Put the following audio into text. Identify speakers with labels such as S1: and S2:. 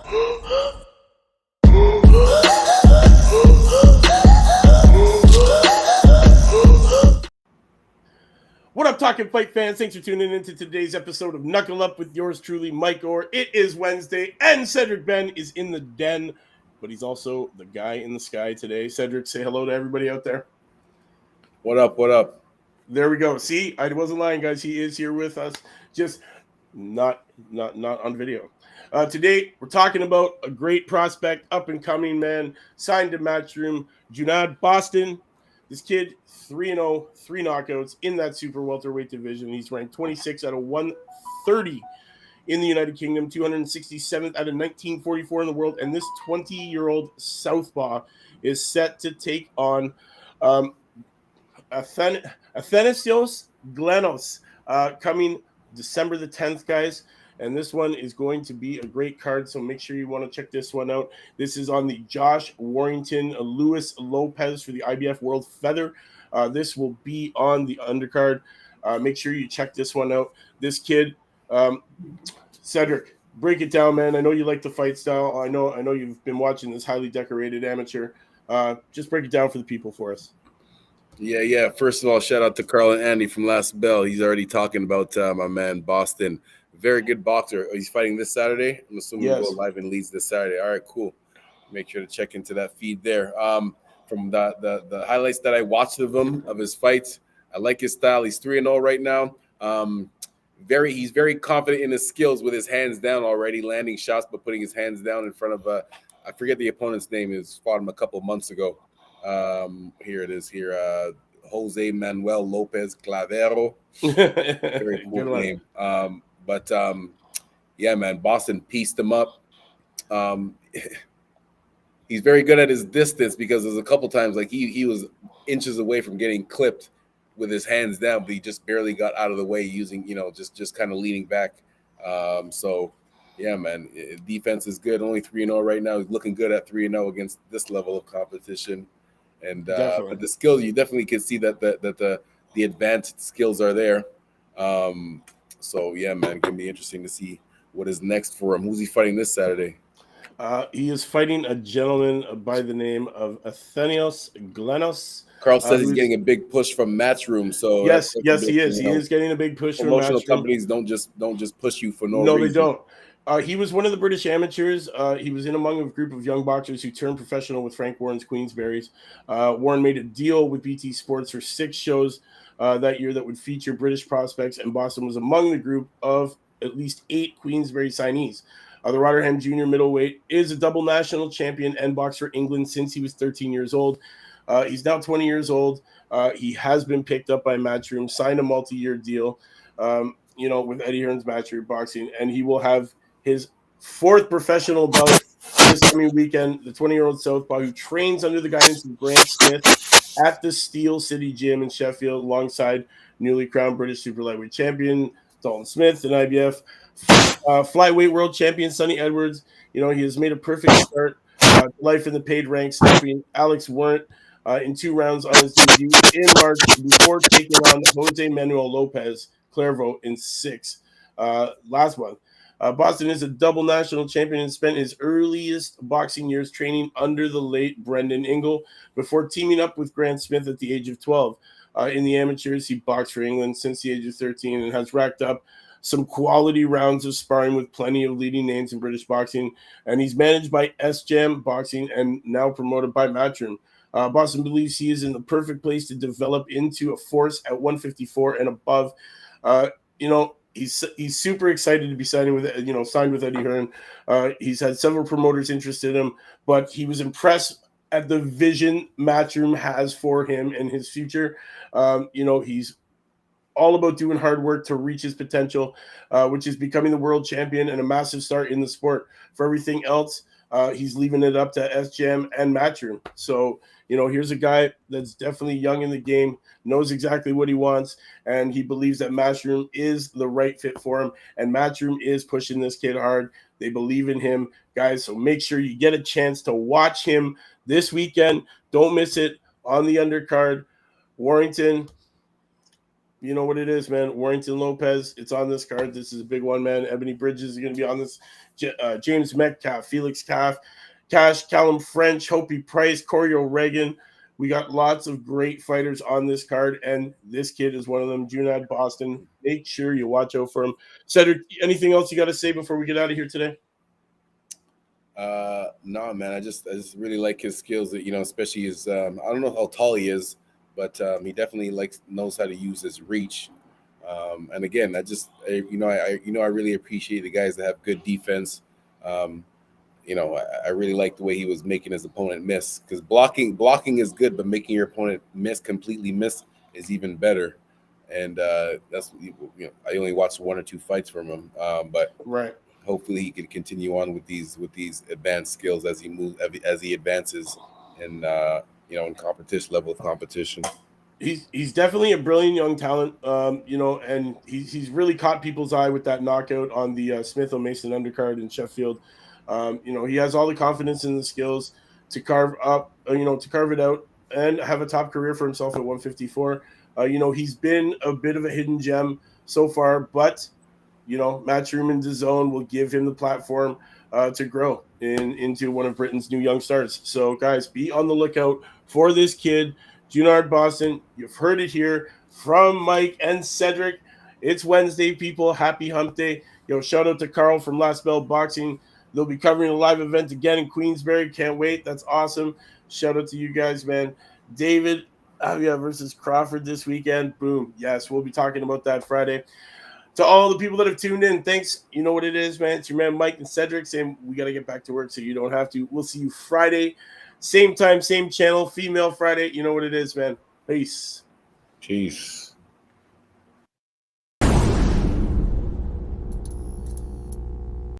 S1: What up, Talkin Fight fans? Thanks for tuning in to today's episode of Knuckle Up with yours truly, Mike Orr. It is Wednesday, and Cedric Benn is in the den, but he's also the guy in the sky today. Cedric, say hello to everybody out there.
S2: What up? What up?
S1: There we go. See, I wasn't lying, guys. He is here with us, just not on video. Today, we're talking about a great prospect, up-and-coming man, signed to Matchroom, Junaid Bostan. This kid, 3-0, 3 knockouts in that super welterweight division. He's ranked 26 out of 130 in the United Kingdom, 267th out of 1944 in the world. And this 20-year-old southpaw is set to take on Athanasios Glenos coming December the 10th, guys. And this one is going to be a great card, so make sure you want to check this one out. This is on the Josh Warrington Luis Lopez for the IBF World Feather. This will be on the undercard. Make sure you check this one out. This kid, Cedric, break it down, man. I know you like the fight style. I know you've been watching this highly decorated amateur. Just break it down for the people for us.
S2: Yeah. First of all, shout out to Carl and Andy from Last Bell. He's already talking about my man Boston. Very good boxer. He's fighting this Saturday. I'm assuming
S1: Yes.
S2: we'll go live in Leeds this Saturday. All right, cool. Make sure to check into that feed there. From the highlights that I watched of him, of his fights, I like his style. He's 3-0 right now. He's very confident in his skills with his hands down already, landing shots, but putting his hands down in front of I forget the opponent's name. He fought him a couple months ago. Here it is. Jose Manuel Lopez Clavero. Very cool name. But yeah, man, Boston pieced him up. He's very good at his distance because there's a couple times like he was inches away from getting clipped with his hands down, but he just barely got out of the way using, just kind of leaning back. So yeah, man, defense is good. Only 3-0 right now. He's looking good at 3-0 against this level of competition. And but the skills, you definitely can see that the advanced skills are there. So yeah, man, gonna be interesting to see what is next for him. Who's he fighting this Saturday?
S1: He is fighting a gentleman by the name of Athanasios Glenos.
S2: Carl says he's getting a big push from Matchroom. So
S1: yes, he is. He is getting a big push from Matchroom.
S2: Promotional companies don't just push you for no reason.
S1: No, they don't. He was one of the British amateurs. He was in among a group of young boxers who turned professional with Frank Warren's Queensberries. Warren made a deal with BT Sports for 6 shows that year that would feature British prospects, and Boston was among the group of at least 8 Queensberry signees. The Rotherham junior middleweight is a double national champion and boxed for England since he was 13 years old. He's now 20 years old. He has been picked up by Matchroom, signed a multi-year deal, with Eddie Hearn's Matchroom Boxing, and he will have his 4th professional bout this coming weekend. The 20-year-old southpaw who trains under the guidance of Grant Smith at the Steel City Gym in Sheffield, alongside newly crowned British super lightweight champion Dalton Smith and IBF flyweight world champion Sonny Edwards. He has made a perfect start to life in the paid ranks, stopping Alex Warrant in 2 rounds on his debut in March before taking on Jose Manuel Lopez Clairvaux in 6 last month. Boston is a double national champion and spent his earliest boxing years training under the late Brendan Ingle before teaming up with Grant Smith at the age of 12. In the amateurs, he boxed for England since the age of 13 and has racked up some quality rounds of sparring with plenty of leading names in British boxing. And he's managed by S-Jam Boxing and now promoted by Matchroom. Boston believes he is in the perfect place to develop into a force at 154 and above. He's super excited to be signed with Eddie Hearn. He's had several promoters interested in him, but he was impressed at the vision Matchroom has for him and his future. He's all about doing hard work to reach his potential, which is becoming the world champion and a massive start in the sport. For everything else, he's leaving it up to S-Jam and Matchroom. So, here's a guy that's definitely young in the game, knows exactly what he wants, and he believes that Matchroom is the right fit for him. And Matchroom is pushing this kid hard. They believe in him, guys. So make sure you get a chance to watch him this weekend. Don't miss it on the undercard. Warrington, You know what it is, man. Warrington Lopez, it's on this card. This is a big one, man. Ebony Bridges is going to be on this. James Metcalf, Felix Cash, Callum French, Hopi Price, Corey O'Regan. We got lots of great fighters on this card, and this kid is one of them. Junaid Bostan. Make sure you watch out for him. Cedric, anything else you got to say before we get out of here today?
S2: No, man. I just really like his skills. That especially his. I don't know how tall he is, but he definitely knows how to use his reach. And again, I really appreciate the guys that have good defense. I really like the way he was making his opponent miss, because blocking is good, but making your opponent completely miss is even better. And that's I only watched 1 or 2 fights from him, but
S1: right.
S2: Hopefully he can continue on with these advanced skills as he advances in in competition level of competition.
S1: He's definitely a brilliant young talent, and he's really caught people's eye with that knockout on the Smith O'Mason undercard in Sheffield. He has all the confidence and the skills to carve it out and have a top career for himself at 154. He's been a bit of a hidden gem so far, but Matchroom and DAZN will give him the platform to grow into one of Britain's new young stars. So, guys, be on the lookout for this kid, Junaid Bostan. You've heard it here from Mike and Cedric. It's Wednesday, people. Happy hump day. Shout out to Carl from Last Bell Boxing. They'll be covering a live event again in Queensbury. Can't wait. That's awesome. Shout out to you guys, man. David versus Crawford this weekend. Boom. Yes, we'll be talking about that Friday. To all the people that have tuned in, thanks. You know what it is, man. It's your man Mike and Cedric saying we got to get back to work so you don't have to. We'll see you Friday. Same time, same channel, Female Friday. You know what it is, man. Peace.
S2: Peace.